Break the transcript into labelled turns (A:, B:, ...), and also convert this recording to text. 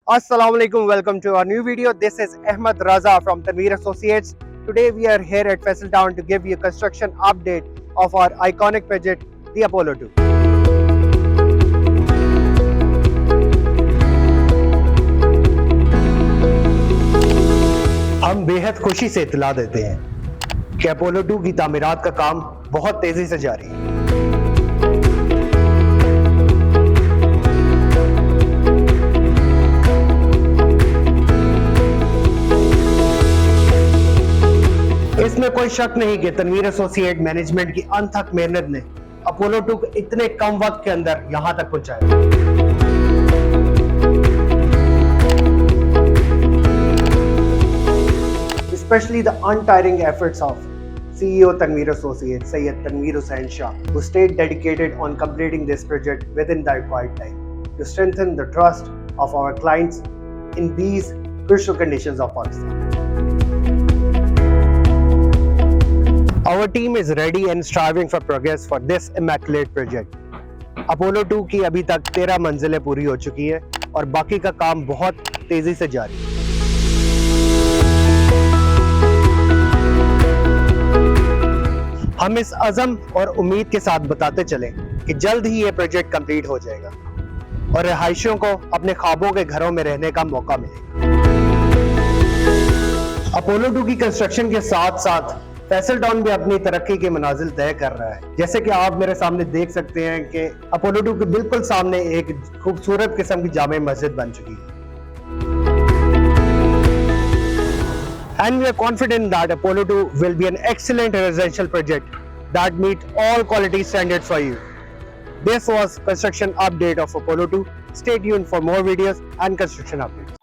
A: Assalamu alaikum, welcome to our new video. This is Ahmed Raza from Tanveer Associates. Today we are here at Faisal Town to give you a construction update of our iconic project, the Apollo 2. हम बेहद खुशी से इत्तला देते हैं कि Apollo 2 की तामीरात का काम बहुत तेजी से जारी है। इसमें कोई शक नहीं कि तनवीर एसोसिएट मैनेजमेंट की अनथक मेहनत ने अपोलो 2 को इतने कम वक्त के अंदर यहां तक पहुंचाया। Especially the untiring efforts of CEO Tanveer Associates, Syed Hussain Shah, who stayed dedicated on completing this project within the required time to strengthen the trust of our clients in these crucial conditions of Pakistan. Our team is ready and striving for progress for this immaculate project. Apollo 2 की अभी तक 13 मंजिलें पूरी हो चुकी है और बाकी का काम बहुत तेजी से जारी है। हम इस अज़म और उम्मीद के साथ बताते चले कि जल्द ही ये प्रोजेक्ट कंप्लीट हो जाएगा और रिहायशियों को अपने ख्वाबों के घरों में रहने का मौका मिलेगा। अपोलो 2 की कंस्ट्रक्शन के साथ साथ फैसल टाउन भी अपनी तरक्की के मनाजिल तय कर रहा है। जैसे कि आप मेरे सामने देख सकते हैं कि अपोलो 2 के बिल्कुल सामने एक खूबसूरत किस्म की जामे मस्जिद बन चुकी है। And we are confident that Apollo 2 will be an excellent residential project that meet all quality standards for you. This was construction update of Apollo 2. Stay tuned for more videos and construction updates.